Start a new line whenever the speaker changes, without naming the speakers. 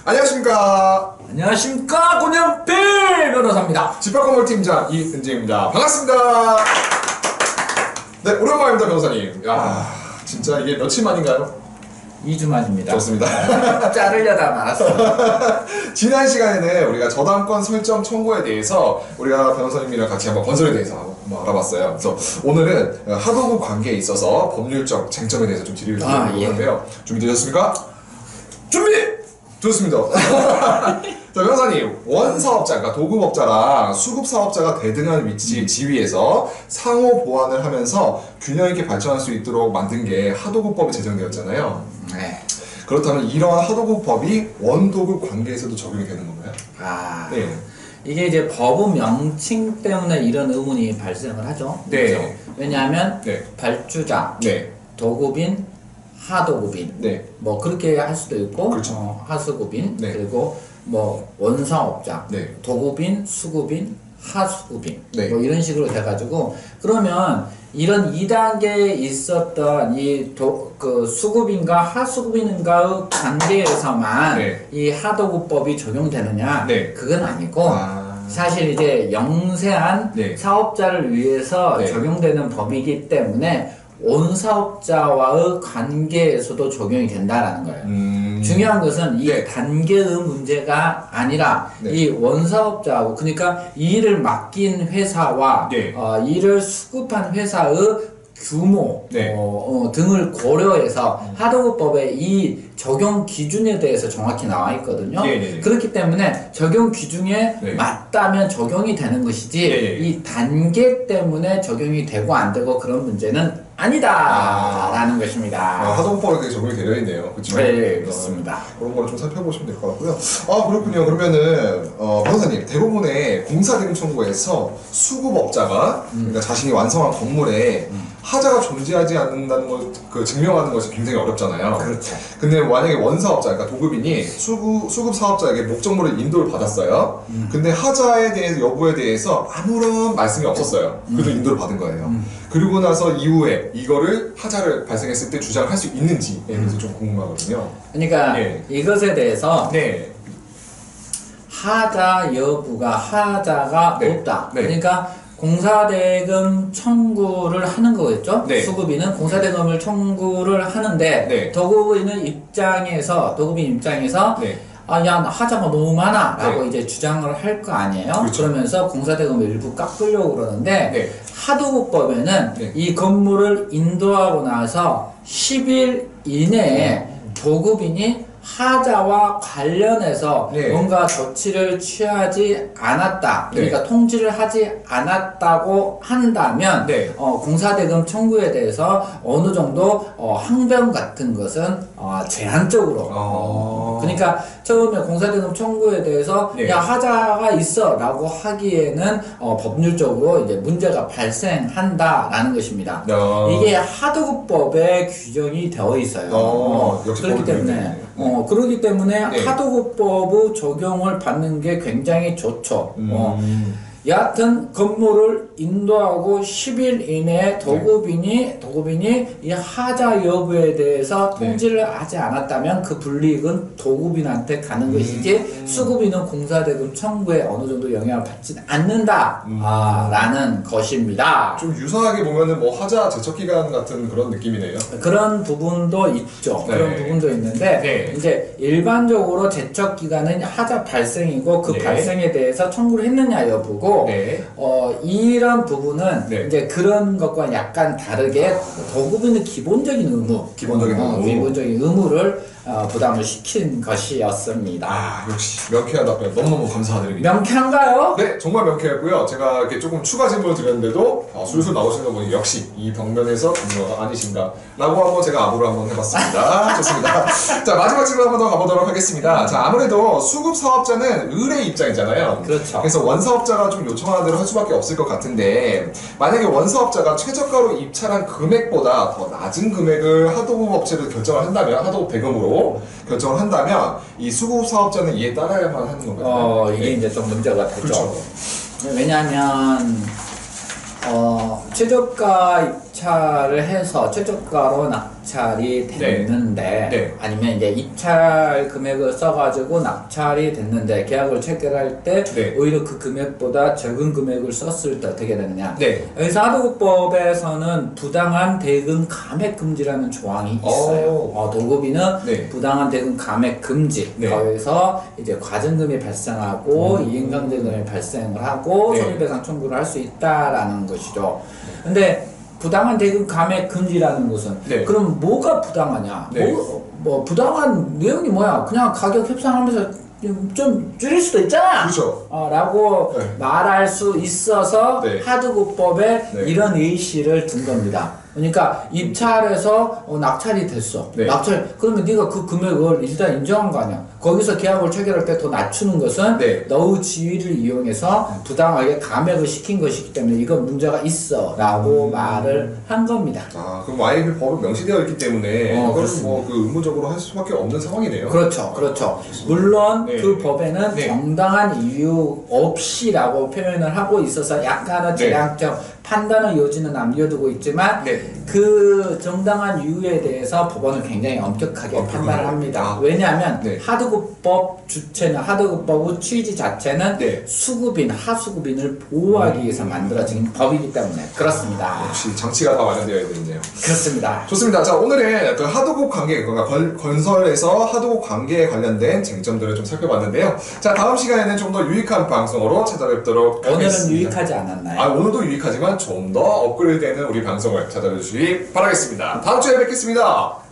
안녕하십니까.
안녕하십니까. 권영필 변호사입니다.
집합건물팀장 이은재입니다. 반갑습니다. 네, 오랜만입니다, 변호사님. 야, 진짜 이게 며칠 만인가요?
2주 만입니다.
좋습니다.
자르려다 말았어.
지난 시간에는 우리가 저당권 설정 청구에 대해서 우리가 변호사님이랑 같이 한번 건설에 대해서 한번 알아봤어요. 그래서 오늘은 하도급 관계에 있어서 법률적 쟁점에 대해서 좀 질의를 드리려고 하는데요. 준비되셨습니까? 준비! 좋습니다. 자, 변호사님, 원사업자, 그러니까 도급업자랑 수급사업자가 대등한 지위에서 상호 보완을 하면서 균형 있게 발전할 수 있도록 만든 게 하도급법이 제정되었잖아요.
네.
그렇다면 이러한 하도급법이 원도급 관계에서도 적용이 되는 건가요?
네. 이게 이제 법의 명칭 때문에 이런 의문이 발생을 하죠.
네.
그렇죠? 왜냐하면 발주자, 도급인, 하도급인, 뭐 그렇게 할 수도 있고,
그렇죠.
하수급인, 그리고 뭐 원사업자, 도급인, 수급인, 하수급인, 뭐 이런 식으로 돼가지고, 그러면 이런 2단계에 있었던 그 수급인과 하수급인과의 관계에서만 이 하도급법이 적용되느냐? 그건 아니고, 사실 이제 영세한 사업자를 위해서 적용되는 법이기 때문에 원사업자와의 관계에서도 적용이 된다라는 거예요. 중요한 것은 이 단계의 문제가 아니라 이 원사업자하고, 그러니까 일을 맡긴 회사와 일을 수급한 회사의 규모 등을 고려해서 하도급법에 이 적용 기준에 대해서 정확히 나와 있거든요. 그렇기 때문에 적용 기준에 맞다면 적용이 되는 것이지 이 단계 때문에 적용이 되고 안 되고 그런 문제는 아니다 라는 것입니다.
하도급법에 되게 적용이 되어 있네요. 그렇죠?
네, 그렇습니다.
그런 거를 좀 살펴보시면 될 것 같고요. 그렇군요. 그러면은 변호사님, 대부분의 공사대금 청구에서 수급업자가 그러니까 자신이 완성한 건물에 하자가 존재하지 않는다는 걸 증명하는 것이 굉장히 어렵잖아요.
그렇죠.
근데 만약에 원사업자, 그러니까 도급인이 수급 사업자에게 목적물을 인도를 받았어요. 근데 하자에 대해서 여부에 대해서 아무런 말씀이 없었어요. 그래서 인도를 받은 거예요. 그리고 나서 이후에 이거를 하자를 발생했을 때 주장을 할 수 있는지에 대해서 좀 궁금하거든요.
그러니까 이것에 대해서 하자 여부가 하자가 없다. 그러니까 공사대금 청구를 하는 거겠죠? 수급인은 공사대금을 청구를 하는데 도급인 입장에서 야, 하자가 너무 많아 라고 이제 주장을 할 거 아니에요? 그러면서 공사대금을 일부 깎으려고 그러는데 하도급법에는 이 건물을 인도하고 나서 10일 이내에 도급인이 하자와 관련해서 뭔가 조치를 취하지 않았다. 그러니까 통지를 하지 않았다고 한다면 공사대금 청구에 대해서 어느 정도 항변 같은 것은 제한적으로 그러니까 처음에 공사대금 청구에 대해서 야, 하자가 있어 라고 하기에는 법률적으로 이제 문제가 발생한다라는 것입니다. 이게 하도급법에 규정이 되어 있어요. 그렇기 때문에 하도급법의 적용을 받는 게 굉장히 좋죠. 여하튼 건물을 인도하고 10일 이내에 도급인이 이 하자 여부에 대해서 통지를 하지 않았다면 그 불이익은 도급인한테 가는 것이지 수급인은 공사대금 청구에 어느 정도 영향을 받지는 않는다 라는 것입니다.
좀 유사하게 보면은 뭐 하자 제척기간 같은 그런 느낌이네요.
그런 부분도 있죠. 그런 부분도 있는데 이제 일반적으로 제척기간은 하자 발생이고 그 발생에 대해서 청구를 했느냐 여부고 이런 부분은 이제 그런 것과 약간 다르게 도급인의 기본적인 의무를 부담을 시킨 것이었습니다.
역시 명쾌한 답변 너무너무 감사드립니다.
명쾌한가요?
네, 정말 명쾌했고요. 제가 이렇게 조금 추가 질문을 드렸는데도 술술 나오시는 거 보니 역시 이 벽면에서 전문가가 아니신가 라고 한번 제가 아부를 한번 해봤습니다. 좋습니다. 자, 마지막 질문 한번 더 가보도록 하겠습니다. 자, 아무래도 수급 사업자는 을의 입장이잖아요.
그렇죠.
그래서 원사업자가 좀 요청하는 대로 할 수밖에 없을 것 같은데, 만약에 원사업자가 최저가로 입찰한 금액보다 더 낮은 금액을 하도급 업체로 결정을 한다면, 하도급 대금으로 결정을 한다면 이 수급 사업자는 이에 따라야만 하는 건가요?
이게 이제 좀 문제가 되죠.
그렇죠.
왜냐하면 최저가 입찰을 해서 최저가로 낙찰이 됐는데
네.
아니면 이제 입찰 금액을 써가지고 낙찰이 됐는데 계약을 체결할 때 오히려 그 금액보다 적은 금액을 썼을 때 어떻게 되느냐. 여기서 하도급법에서는 부당한 대금 감액 금지라는 조항이 있어요. 도급이는 부당한 대금 감액 금지. 거기서 이제 과징금이 발생하고 이행강제금이 발생을 하고 손해배상 청구를 할 수 있다라는 것이죠. 근데 부당한 대금 감액 금지라는 것은 그럼 뭐가 부당하냐? 뭐 부당한 내용이 뭐야? 그냥 가격 협상하면서 좀 줄일 수도 있잖아.
그렇죠.
라고 말할 수 있어서 하도급법에 이런 예시를 둔 겁니다. 그러니까 입찰해서 낙찰이 됐어. 낙찰 그러면 네가 그 금액을 일단 인정한 거 아니야. 거기서 계약을 체결할 때 더 낮추는 것은 너의 지위를 이용해서 부당하게 감액을 시킨 것이기 때문에 이건 문제가 있어라고 말을 한 겁니다.
아 그럼 아예 법은 명시되어 있기 때문에 그걸 뭐그 의무적으로 할 수밖에 없는 상황이네요.
그렇죠, 그렇죠. 물론 그 법에는 정당한 이유 없이라고 표현을 하고 있어서 약간은 재량적 판단의 여지는 남겨두고 있지만 그 정당한 이유에 대해서 법원은 굉장히 엄격하게 판단을 합니다. 왜냐하면 하도급법 주체는 하도급법의 취지 자체는 수급인, 하수급인을 보호하기 위해서 만들어진 법이기 때문에 그렇습니다.
역시 장치가 다 마련되어 있네요.
그렇습니다.
좋습니다. 자 오늘은 그 하도급 관계, 그러니까 건설에서 하도급 관계에 관련된 쟁점들을 좀 살펴봤는데요. 자 다음 시간에는 좀 더 유익한 방송으로 찾아뵙도록 하겠습니다.
오늘은 유익하지 않았나요?
오늘도 유익하지만 좀 더 업그레이드되는 우리 방송을 찾아주시기 바라겠습니다. 다음 주에 뵙겠습니다.